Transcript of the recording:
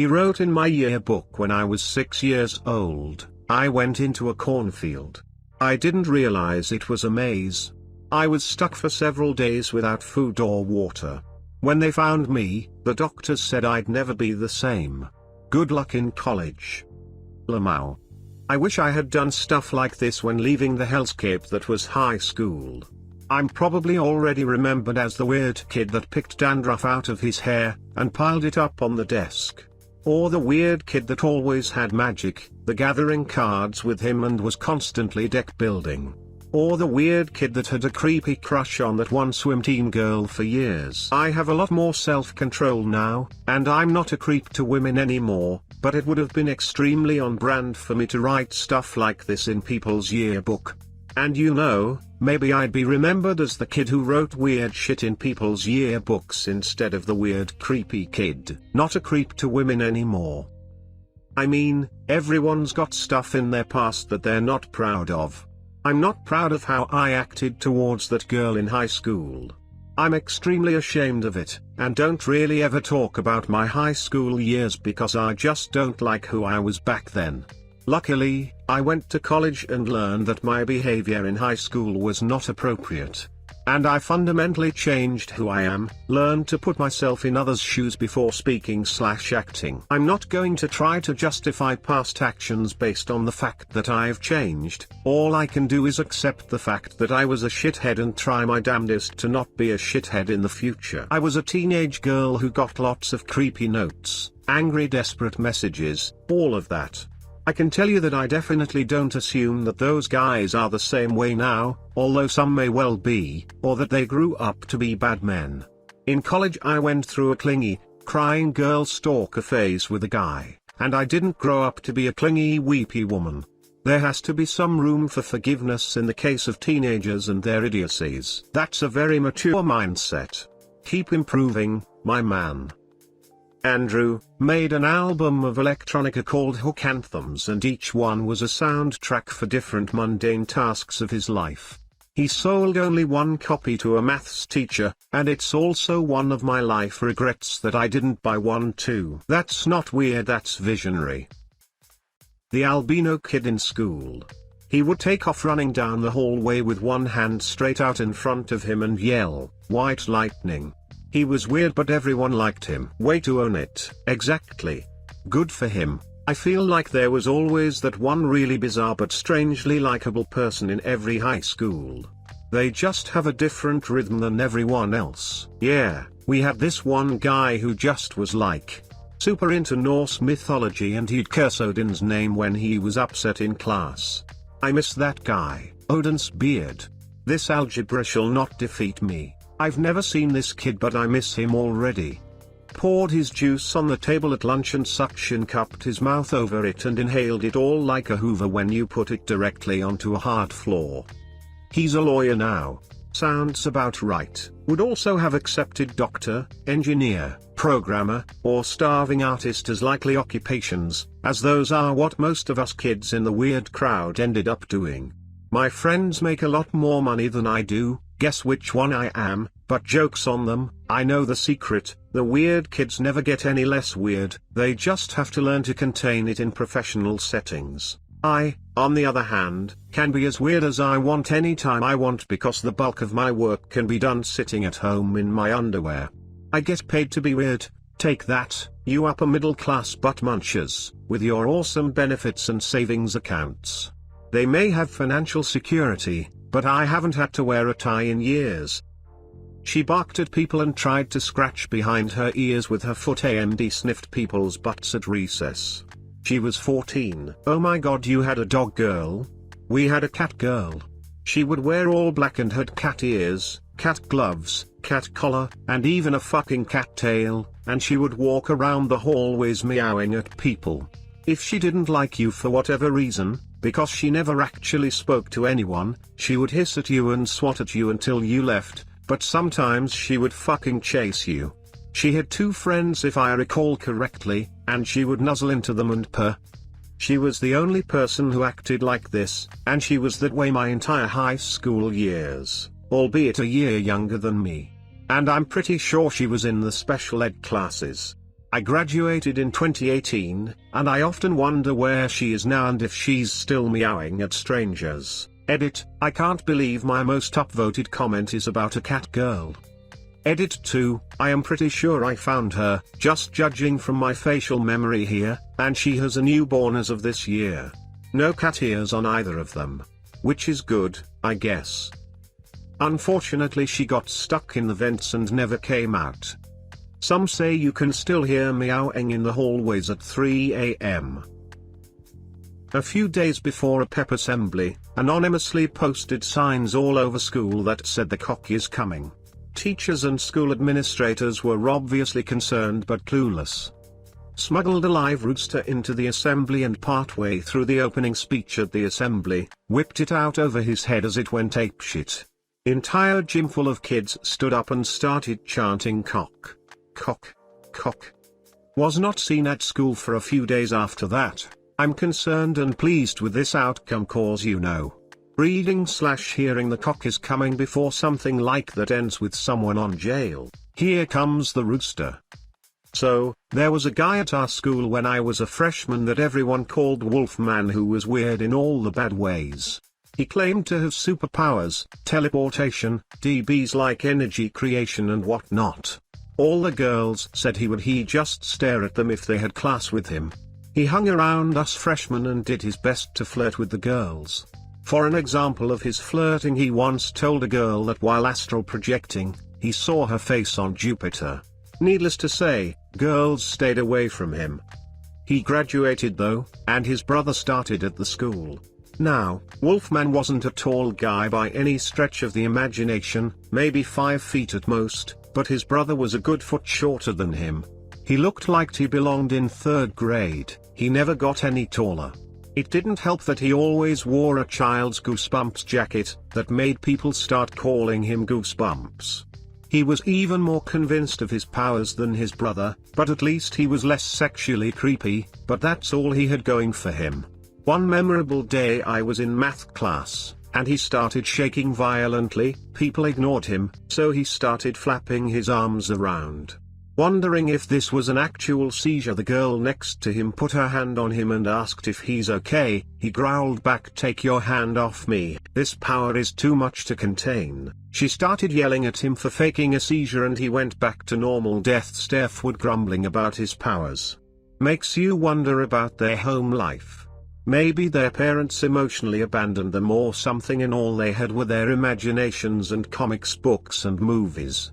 He wrote in my yearbook, when I was 6 years old, I went into a cornfield. I didn't realize it was a maze. I was stuck for several days without food or water. When they found me, the doctors said I'd never be the same. Good luck in college. Lamau. I wish I had done stuff like this when leaving the hellscape that was high school. I'm probably already remembered as the weird kid that picked dandruff out of his hair, and piled it up on the desk. Or the weird kid that always had Magic, the Gathering cards with him and was constantly deck building. Or the weird kid that had a creepy crush on that one swim team girl for years. I have a lot more self-control now, and I'm not a creep to women anymore, but it would have been extremely on brand for me to write stuff like this in people's yearbook. And you know, maybe I'd be remembered as the kid who wrote weird shit in people's yearbooks instead of the weird creepy kid. Not a creep to women anymore. I mean, everyone's got stuff in their past that they're not proud of. I'm not proud of how I acted towards that girl in high school. I'm extremely ashamed of it, and don't really ever talk about my high school years because I just don't like who I was back then. Luckily, I went to college and learned that my behavior in high school was not appropriate. And I fundamentally changed who I am, learned to put myself in others' shoes before speaking/acting. I'm not going to try to justify past actions based on the fact that I've changed. All I can do is accept the fact that I was a shithead and try my damnedest to not be a shithead in the future. I was a teenage girl who got lots of creepy notes, angry desperate messages, all of that. I can tell you that I definitely don't assume that those guys are the same way now, although some may well be, or that they grew up to be bad men. In college I went through a clingy, crying girl stalker phase with a guy, and I didn't grow up to be a clingy weepy woman. There has to be some room for forgiveness in the case of teenagers and their idiocies. That's a very mature mindset. Keep improving, my man. Andrew made an album of electronica called Hook Anthems, and each one was a soundtrack for different mundane tasks of his life. He sold only one copy to a maths teacher, and it's also one of my life regrets that I didn't buy one too. That's not weird, that's visionary. The albino kid in school. He would take off running down the hallway with one hand straight out in front of him and yell, "White lightning." He was weird but everyone liked him. Way to own it. Exactly. Good for him. I feel like there was always that one really bizarre but strangely likable person in every high school. They just have a different rhythm than everyone else. Yeah, we had this one guy who just was like super into Norse mythology, and he'd curse Odin's name when he was upset in class. I miss that guy. Odin's beard. This algebra shall not defeat me. I've never seen this kid but I miss him already. Poured his juice on the table at lunch and suction cupped his mouth over it and inhaled it all like a Hoover when you put it directly onto a hard floor. He's a lawyer now. Sounds about right. Would also have accepted doctor, engineer, programmer, or starving artist as likely occupations, as those are what most of us kids in the weird crowd ended up doing. My friends make a lot more money than I do. Guess which one I am, but joke's on them, I know the secret. The weird kids never get any less weird, they just have to learn to contain it in professional settings. I, on the other hand, can be as weird as I want anytime I want because the bulk of my work can be done sitting at home in my underwear. I get paid to be weird. Take that, you upper middle class butt munchers, with your awesome benefits and savings accounts. They may have financial security, but I haven't had to wear a tie in years. She barked at people and tried to scratch behind her ears with her foot and sniffed people's butts at recess. She was 14. Oh my god, you had a dog girl? We had a cat girl. She would wear all black and had cat ears, cat gloves, cat collar, and even a fucking cat tail, and she would walk around the hallways meowing at people. If she didn't like you for whatever reason, because she never actually spoke to anyone, she would hiss at you and swat at you until you left, but sometimes she would fucking chase you. She had 2 friends if I recall correctly, and she would nuzzle into them and purr. She was the only person who acted like this, and she was that way my entire high school years, albeit a year younger than me. And I'm pretty sure she was in the special ed classes. I graduated in 2018, and I often wonder where she is now and if she's still meowing at strangers. Edit, I can't believe my most upvoted comment is about a cat girl. Edit 2, I am pretty sure I found her, just judging from my facial memory here, and she has a newborn as of this year. No cat ears on either of them. Which is good, I guess. Unfortunately she got stuck in the vents and never came out. Some say you can still hear meowing in the hallways at 3 a.m. A few days before a pep assembly, anonymously posted signs all over school that said the cock is coming. Teachers and school administrators were obviously concerned but clueless. Smuggled a live rooster into the assembly and partway through the opening speech at the assembly, whipped it out over his head as it went apeshit. Entire gym full of kids stood up and started chanting cock. Cock. Cock. Was not seen at school for a few days after that. I'm concerned and pleased with this outcome cause reading/hearing the cock is coming before something like that ends with someone on jail. Here comes the rooster. So, there was a guy at our school when I was a freshman that everyone called Wolfman who was weird in all the bad ways. He claimed to have superpowers, teleportation, DBs like energy creation and whatnot. All the girls said he'd just stare at them if they had class with him. He hung around us freshmen and did his best to flirt with the girls. For an example of his flirting, he once told a girl that while astral projecting, he saw her face on Jupiter. Needless to say, girls stayed away from him. He graduated though, and his brother started at the school. Now, Wolfman wasn't a tall guy by any stretch of the imagination, maybe 5 feet at most, but his brother was a good foot shorter than him. He looked like he belonged in 3rd grade, he never got any taller. It didn't help that he always wore a child's Goosebumps jacket, that made people start calling him Goosebumps. He was even more convinced of his powers than his brother, but at least he was less sexually creepy, but that's all he had going for him. One memorable day I was in math class, and he started shaking violently. People ignored him, so he started flapping his arms around. Wondering if this was an actual seizure, the girl next to him put her hand on him and asked if he's okay. He growled back, "Take your hand off me, this power is too much to contain." She started yelling at him for faking a seizure and he went back to normal death starewood grumbling about his powers. Makes you wonder about their home life. Maybe their parents emotionally abandoned them or something and all they had were their imaginations and comics books and movies.